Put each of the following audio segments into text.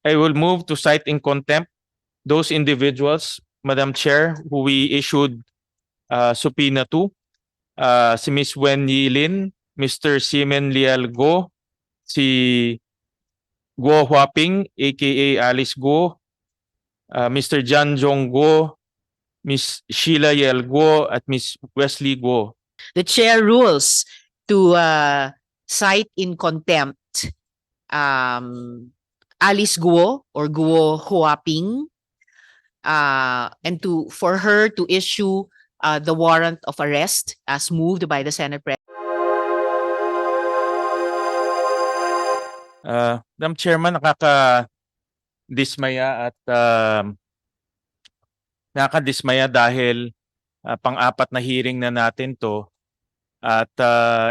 I will move to cite in contempt those individuals, Madam Chair, who we issued subpoena to. Si Ms. Wen Yilin, Mr. Simen Lial Go, si Guo Huaping, aka Alice Guo, Mr. Jan Jong Guo, Ms. Sheila Yel Guo, at Ms. Wesley Guo. The chair rules to cite in contempt Alice Guo or Guo Huaping, and for her to issue the warrant of arrest as moved by the Senate President. Madam Chairman, nakakadismaya at nakakadismaya dahil pang-apat na hearing na natin to at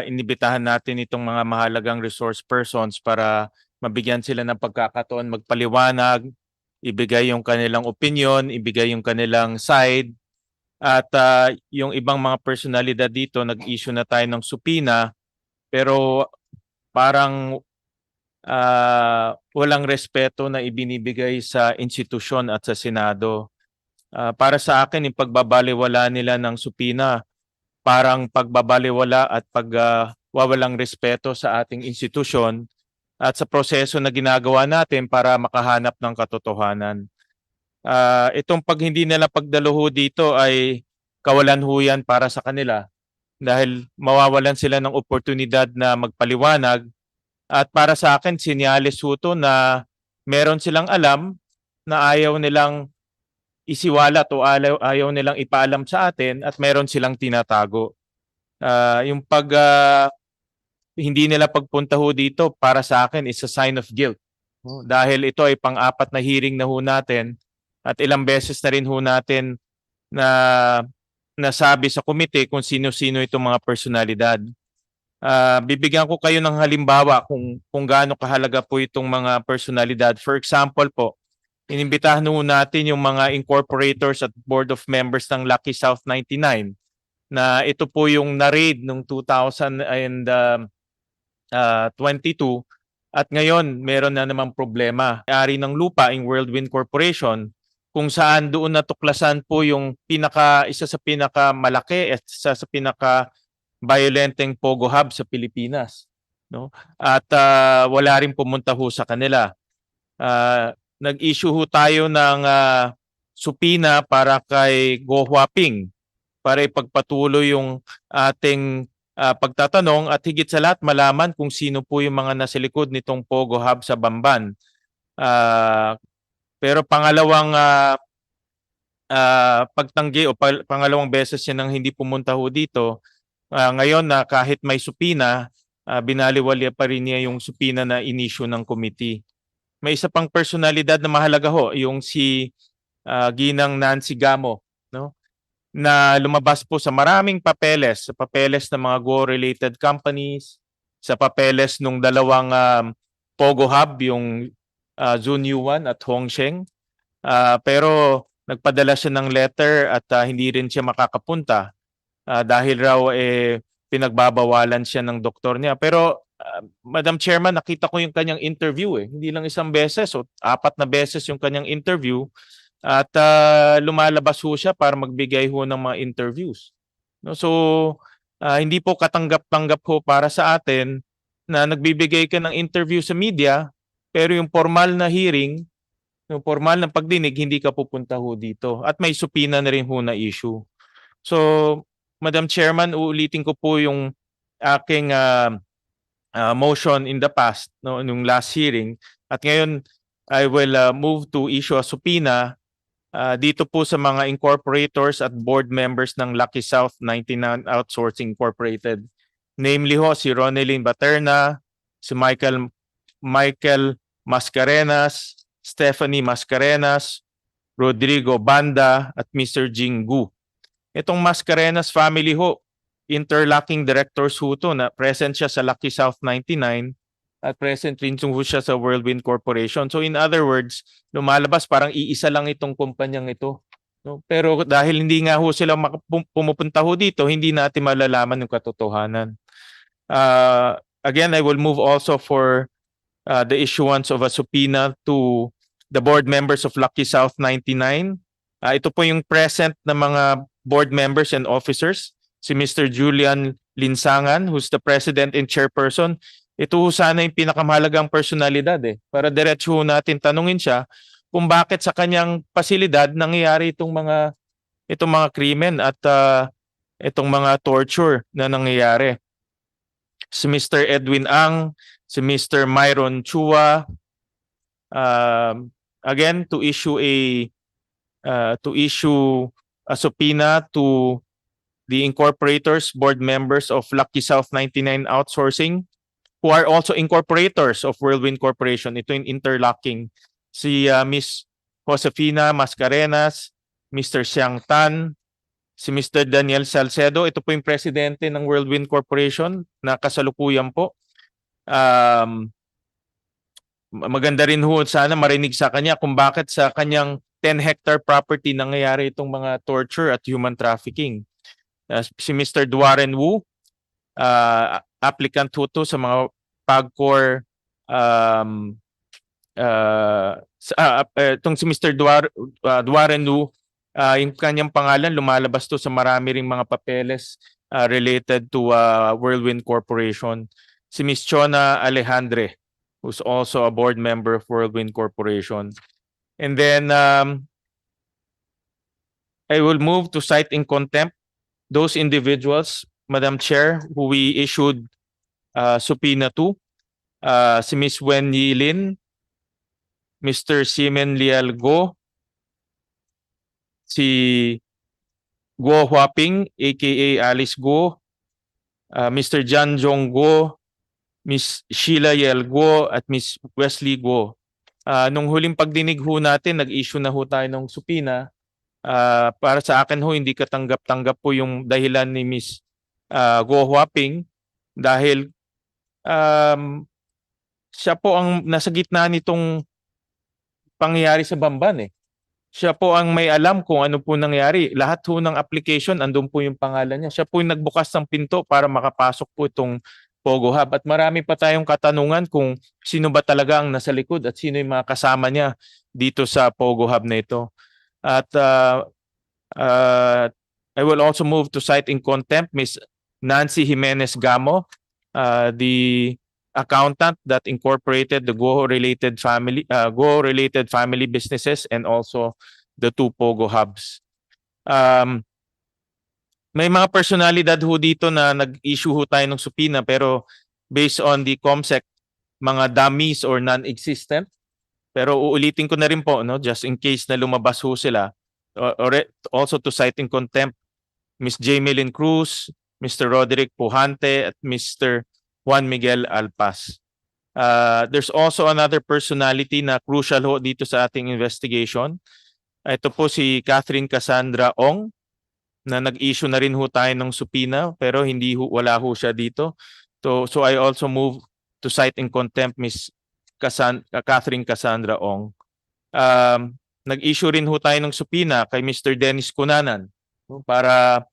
inibitahan natin itong mga mahalagang resource persons para mabigyan sila ng pagkakataon magpaliwanag, ibigay yung kanilang opinion, ibigay yung kanilang side. At yung ibang mga personalidad dito, nag-issue na tayo ng subpoena pero parang walang respeto na ibinibigay sa institusyon at sa Senado. Para sa akin, yung pagbabaliwala nila ng subpoena, parang pagbabaliwala at pagwawalang respeto sa ating institusyon at sa proseso na ginagawa natin para makahanap ng katotohanan. Itong pag hindi nila pagdaluho dito ay kawalan ho yan para sa kanila dahil mawawalan sila ng oportunidad na magpaliwanag. At para sa akin, sinyalis ho to na meron silang alam na ayaw nilang isiwalat o ayaw nilang ipaalam sa atin at meron silang tinatago. Yung hindi nila pagpunta ho dito para sa akin is a sign of guilt. Dahil ito ay pang-apat na hearing na ho natin at ilang beses na rin ho natin na nasabi sa komite kung sino-sino itong mga personalidad. Bibigyan ko kayo ng halimbawa kung gaano kahalaga po itong mga personalidad. For example po, inimbitahan ho natin yung mga incorporators at board of members ng Lucky South 99 na ito po yung na-raid noong 2022 at ngayon meron na namang problema. Ari ng lupa yung Whirlwind Corporation kung saan doon natuklasan po yung isa sa pinakamalaki at isa sa violenteng Pogo Hub sa Pilipinas, no? At wala rin pumunta ho sa kanila. Nag-issue ho tayo ng subpoena para kay Go Huaping para ipagpatuloy yung ating pagtatanong at higit sa lahat malaman kung sino po yung mga nasa likod nitong Pogo Hub sa Bamban. Pero pangalawang pagtanggi o pangalawang beses siya nang hindi pumunta ho dito. Ngayon na kahit may subpoena, binaliwala pa rin niya yung subpoena na inisyu ng committee. May isa pang personalidad na mahalaga ho, yung si Ginang Nancy Gamo, no? Na lumabas po sa maraming papeles, sa papeles ng mga Go-related companies, sa papeles nung dalawang Pogo Hub, yung Zunyuan at Hongsheng. Pero nagpadala siya ng letter at hindi rin siya makakapunta. Dahil raw pinagbabawalan siya ng doktor niya. Pero Madam Chairman, nakita ko yung kanyang interview Hindi lang isang beses o 4 na beses yung kanyang interview at lumalabas ho siya para magbigay ho ng mga interviews. No? So hindi po katanggap-tanggap ho para sa atin na nagbibigay ka ng interview sa media pero yung formal na hearing, yung formal na pagdinig, hindi ka pupunta ho dito. At may subpoena na rin ho na issue. So Madam Chairman, uulitin ko po yung aking motion in the past, no, nung last hearing. At ngayon, I will move to issue a subpoena dito po sa mga incorporators at board members ng Lucky South 99 Outsourcing Incorporated. Namely ho, si Ronelyn Baterna, si Michael Mascarenas, Stephanie Mascarenas, Rodrigo Banda, at Mr. Jing Gu. Itong Mascarenas family ho, interlocking directors ho to na present siya sa Lucky South 99 at present rin ho siya sa Whirlwind Corporation. So in other words, lumalabas parang iisa lang itong kumpanyang ito. No? Pero dahil hindi nga ho sila pumupunta ho dito, hindi natin malalaman yung katotohanan. Again, I will move also for the issuance of a subpoena to the board members of Lucky South 99. Ito po yung present na mga board members and officers. Si Mr. Julian Linsangan, who's the president and chairperson. Ito ho sana yung pinakamahalagang personalidad para diretso ho natin tanungin siya kung bakit sa kanyang pasilidad nangyayari itong mga krimen at itong mga torture na nangyayari. Si Mr. Edwin Ang, si Mr. Myron Chua, again to issue a subpoena to the incorporators, board members of Lucky South 99 Outsourcing, who are also incorporators of Whirlwind Corporation. Ito yung interlocking. Si Miss Josefina Mascarenas, Mr. Xiang Tan, si Mr. Daniel Salcedo. Ito po yung presidente ng Whirlwind Corporation na kasalukuyan po. Maganda rin ho sana marinig sa kanya kung bakit sa kanyang 10-hectare property nangyayari itong mga torture at human trafficking. Si Mr. Duaren Wu, applicant ho to sa mga PAGCOR, itong si Mr. Duaren Wu, yung kanyang pangalan lumalabas to sa marami ring mga papeles related to Whirlwind Corporation. Si Ms. Chona Alejandre, who's also a board member of Whirlwind Corporation. And then I will move to cite in contempt those individuals, Madam Chair, who we issued subpoena to. Si Ms. Wen Yilin, Mr. Simen Lial Go, si Guo Huaping, aka Alice Go, Mr. Jan Jong Go, Ms. Sheila Yel Go, at Ms. Wesley Go. Nung huling pagdinig ho natin, nag-issue na ho tayo ng subpoena. Para sa akin ho, hindi katanggap-tanggap po yung dahilan ni Ms. Guo Huaping dahil siya po ang nasa gitna nitong pangyayari sa Bamban Siya po ang may alam kung ano po nangyari. Lahat ho ng application, andun po yung pangalan niya. Siya po yung nagbukas ng pinto para makapasok po itong Pogo Hub. At marami pa tayong katanungan kung sino ba talaga ang nasa likod at sino yung mga kasama niya dito sa Pogo Hub na ito. At I will also move to cite in contempt Ms. Nancy Jimenez Gamo, the accountant that incorporated the Go-related family businesses and also the two Pogo Hubs. May mga personalidad ho dito na nag-issue ho tayo ng subpoena pero based on the COMSEC, mga dummies or non-existent. Pero uulitin ko na rin po, just in case na lumabas ho sila. Also to cite in contempt, Ms. Jamelyn Cruz, Mr. Roderick Pujante, at Mr. Juan Miguel Alpas. There's also another personality na crucial ho dito sa ating investigation. Ito po si Catherine Cassandra Ong, na nag-issue na rin ho tayo ng subpoena pero wala ho siya dito. So I also move to cite in contempt Ms. Catherine Cassandra Ong. Nag-issue rin ho tayo ng subpoena kay Mr. Dennis Cunanan para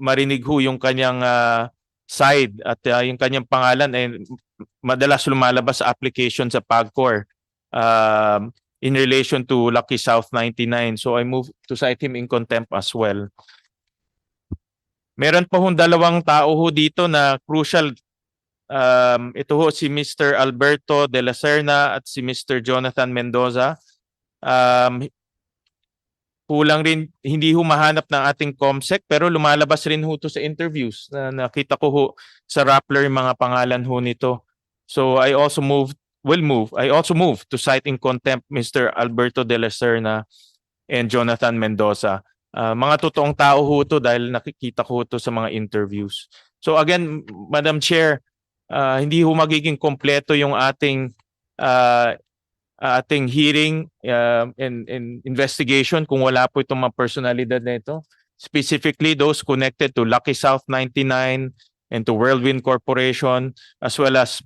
marinig ho yung kanyang side at yung kanyang pangalan madalas lumalabas sa application sa PAGCOR in relation to Lucky South 99. So I move to cite him in contempt as well. Meron pa hong dalawang tao ho dito na crucial. Ito ho si Mr. Alberto de la Serna at si Mr. Jonathan Mendoza. Kulang rin, hindi ho mahanap ng ating COMSEC pero lumalabas rin ho to sa interviews na nakita ko ho sa Rappler yung mga pangalan ho nito. So I also move to cite in contempt Mr. Alberto de la Serna and Jonathan Mendoza. Mga totoong tao ho to dahil nakikita ko to sa mga interviews. So again, Madam Chair, hindi ho magiging kompleto yung ating hearing and investigation kung wala po itong mga personalidad na ito. Specifically those connected to Lucky South 99 and to Whirlwind Corporation, as well as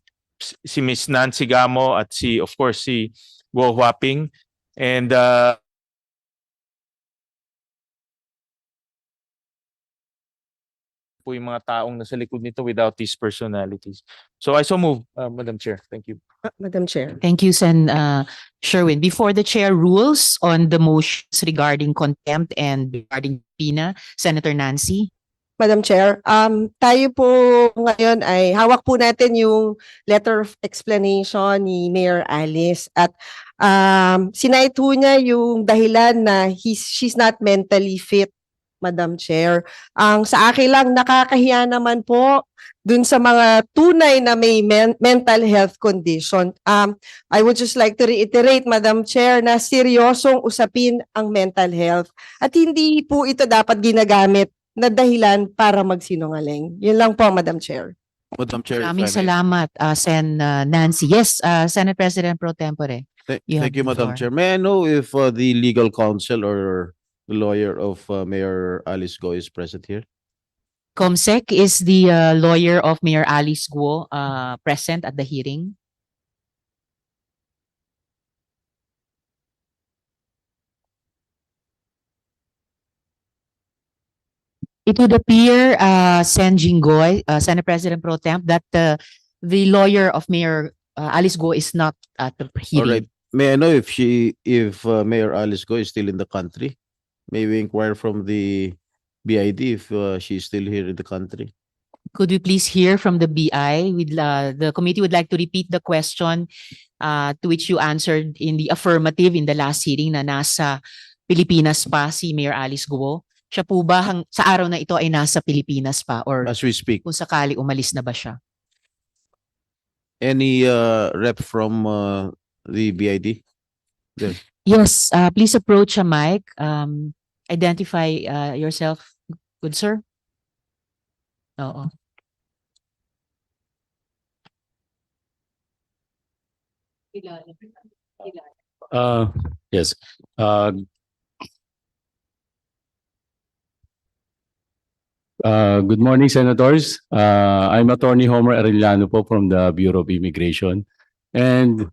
si Ms. Nancy Gamo at of course si Guo Huaping. And po yung mga taong nasa likod nito without these personalities. So I so move, Madam Chair. Thank you. Madam Chair. Thank you, Sen. Sherwin. Before the chair rules on the motions regarding contempt and regarding Pina, Senator Nancy. Madam Chair, tayo po ngayon ay hawak po natin yung letter of explanation ni Mayor Alice at sinait po niya yung dahilan na she's not mentally fit, Madam Chair. Ang sa akin lang nakakahiya naman po dun sa mga tunay na may mental health condition. I would just like to reiterate, Madam Chair, na seryosong usapin ang mental health at hindi po ito dapat ginagamit na dahilan para magsinungaling. Yun lang po, Madam Chair. Madam Chair, if I Maraming may. salamat, Sen. Nancy. Yes, Senate President Pro Tempore. You have Thank you, the Madam floor. Chair. May I know if the legal counsel or the lawyer of Mayor Alice Go is present here? Comsec is the lawyer of Mayor Alice Guo present at the hearing. It would appear, Sen Jinggoy, Senate President Pro Temp, that the lawyer of Mayor Alice Guo is not at the All hearing. right. May I know if Mayor Alice Go is still in the country? May we inquire from the BID if she is still here in the country? Could we please hear from the BI? The committee would like to repeat the question to which you answered in the affirmative in the last hearing na nasa Pilipinas pa si Mayor Alice Guo. Siya po ba sa araw na ito ay nasa Pilipinas pa or As we speak, kung sakali umalis na ba siya? any rep from the BID? Yes, please approach a mic. Identify yourself, good sir. Oo. Yes. Good morning, Senators. I'm Attorney Homer Arellano po from the Bureau of Immigration. And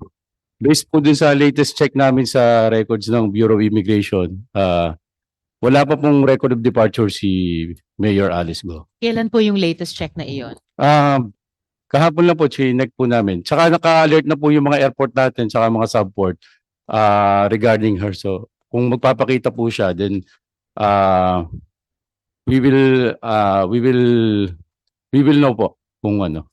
based po din sa latest check namin sa records ng Bureau of Immigration, wala pa pong record of departure si Mayor Alice Go. Kailan po yung latest check na iyon? Kahapon lang po, chinek po namin. Tsaka naka-alert na po yung mga airport natin, tsaka mga subport regarding her. So kung magpapakita po siya, then we will know po kung ano.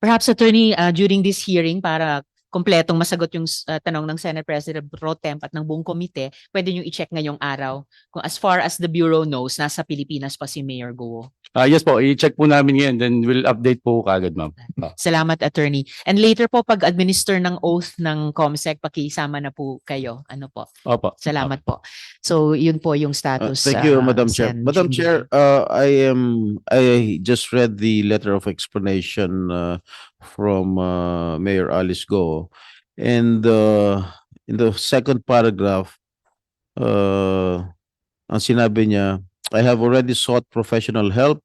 Perhaps attorney, during this hearing para kompletong masagot yung tanong ng Senate President Pro Temp at ng buong komite, pwede nyo i-check ngayong araw kung as far as the Bureau knows, nasa Pilipinas pa si Mayor Guo. Yes po, i-check po namin ngayon, then we'll update po kagad, ma'am. Salamat, attorney. And later po, pag-administer ng oath ng COMSEC, pakisama na po kayo. Ano po? Opo. Salamat po. So, yun po yung status. Thank you, Madam Chair. Sen. Madam Jinggoy. Chair, I just read the letter of explanation from Mayor Alice Go, and in the second paragraph, ang sinabi niya, I have already sought professional help,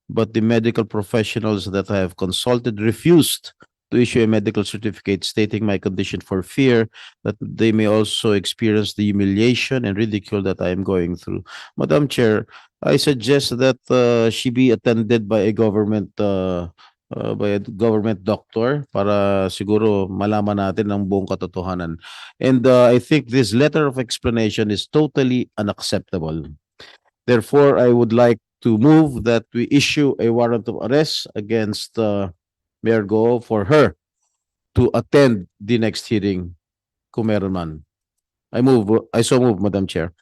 but the medical professionals that I have consulted refused to issue a medical certificate stating my condition for fear that they may also experience the humiliation and ridicule that I am going through. Madam Chair, I suggest that she be attended by a government doctor para siguro malaman natin ang buong katotohanan. And I think this letter of explanation is totally unacceptable. Therefore, I would like to move that we issue a warrant of arrest against Mayor Go for her to attend the next hearing kung meron man. I so move, Madam Chair.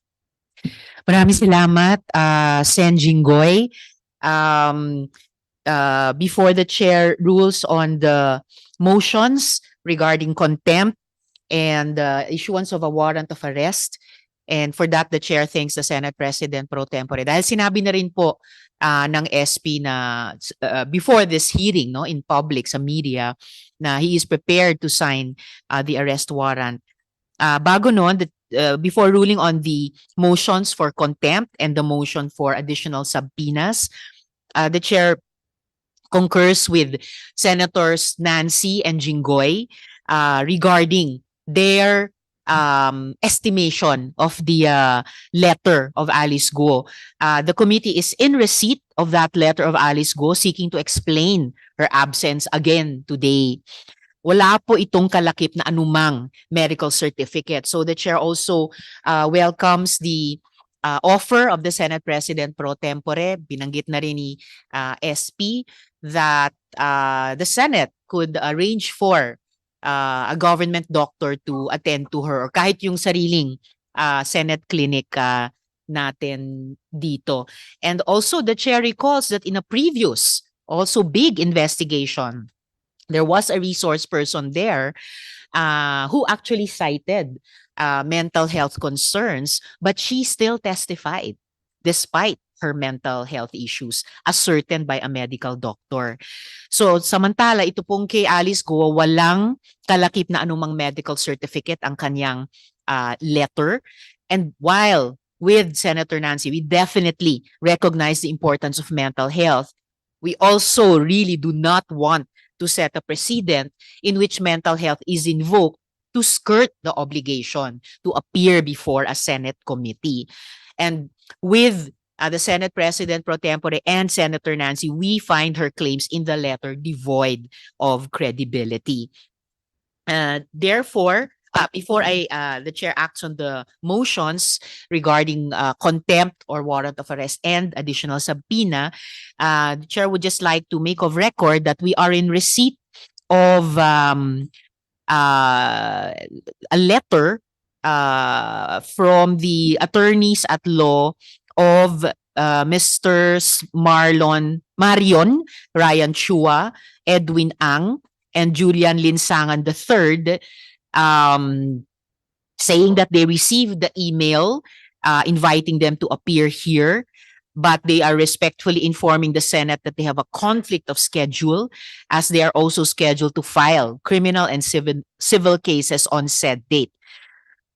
Maraming salamat, Sen Jinggoy. Before the chair rules on the motions regarding contempt and issuance of a warrant of arrest, and for that, the chair thanks the Senate President Pro Tempore. Dahil sinabi na rin po ng SP na before this hearing, no, in public, sa media, na he is prepared to sign the arrest warrant. Bago noon, before ruling on the motions for contempt and the motion for additional subpoenas, the chair concurs with Senators Nancy and Jinggoy regarding their estimation of the letter of Alice Guo. The committee is in receipt of that letter of Alice Guo seeking to explain her absence again today. Wala po itong kalakip na anumang medical certificate. So the chair also welcomes the offer of the Senate President pro tempore, binanggit na rin ni SP, that the Senate could arrange for a government doctor to attend to her or kahit yung sariling Senate clinic natin dito. And also the chair recalls that in a previous also big investigation, there was a resource person there who actually cited mental health concerns, but she still testified despite her mental health issues ascertained by a medical doctor. So samantala, ito pong kay Alice Guo, walang kalakip na anumang medical certificate ang kanyang letter. And while with Senator Nancy, we definitely recognize the importance of mental health, we also really do not want to set a precedent in which mental health is invoked to skirt the obligation to appear before a Senate committee. And with the Senate President pro tempore and Senator Nancy, we find her claims in the letter devoid of credibility. Therefore, before the chair acts on the motions regarding contempt or warrant of arrest and additional subpoena, the chair would just like to make of record that we are in receipt of a letter from the attorneys at law of Mr. Marion Ryan Chua, Edwin Ang, and Julian Linsangan III, saying that they received the email inviting them to appear here, but they are respectfully informing the Senate that they have a conflict of schedule as they are also scheduled to file criminal and civil cases on said date.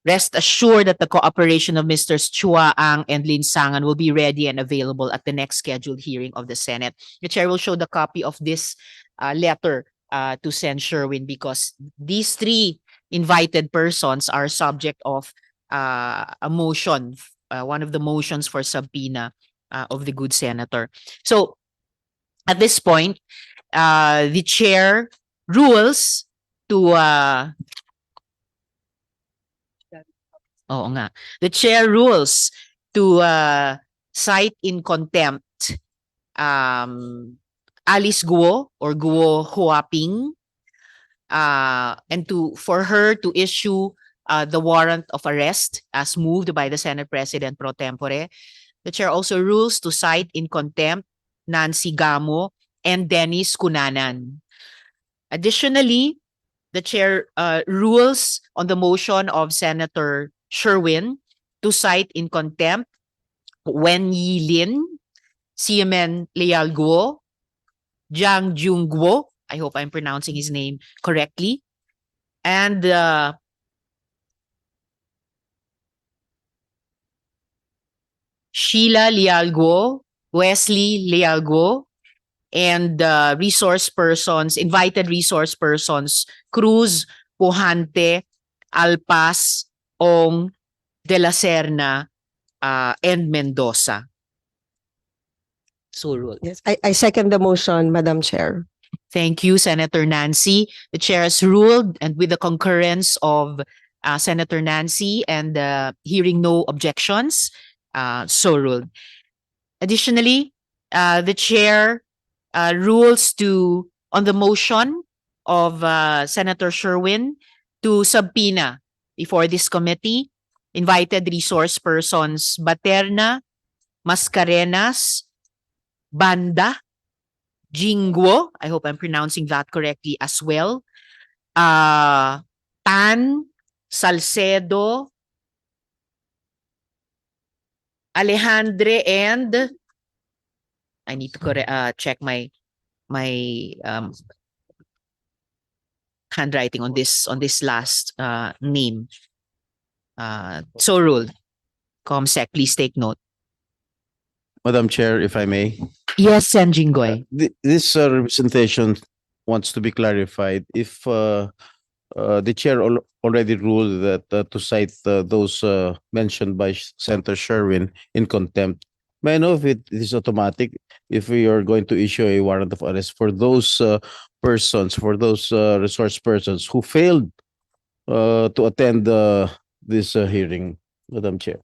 Rest assured that the cooperation of Mr. Chua, Ang, and Linsangan will be ready and available at the next scheduled hearing of the Senate. The chair will show the copy of this letter to Sen. Sherwin because these three invited persons are subject of a motion, one of the motions for subpoena of the good senator. So at this point, the chair rules to the chair rules to cite in contempt Alice Guo or Guo Huaping, and for her to issue the warrant of arrest as moved by the Senate President pro tempore. The chair also rules to cite in contempt Nancy Gamo and Dennis Cunanan. Additionally, the chair rules on the motion of Senator Sherwin to cite in contempt Wen Yi Lin, Xiamen Leal Guo, Jiang Jung Guo, I hope I'm pronouncing his name correctly, and Sheila Leal Guo, Wesley Leal Guo, and invited resource persons, Cruz, Pujante, Alpas, Ong, De La Serna, and Mendoza. So ruled. Yes, I second the motion, Madam Chair. Thank you, Senator Nancy. The chair has ruled, and with the concurrence of Senator Nancy and hearing no objections, so ruled. Additionally, the chair rules on the motion of Senator Sherwin to subpoena before this committee invited resource persons Baterna, Mascarenas, Banda, Jingguo, I hope I'm pronouncing that correctly as well, Tan, Salcedo, Alejandre, and I need to check my handwriting on this last name. So ruled. Comsec, please take note. Madam Chair, if I may. Yes, Sen. Jinggoy. This representation wants to be clarified. If the chair already ruled that to cite those mentioned by Senator Sherwin in contempt. May I know if it is automatic if we are going to issue a warrant of arrest for those persons, for those resource persons who failed to attend this hearing, Madam Chair?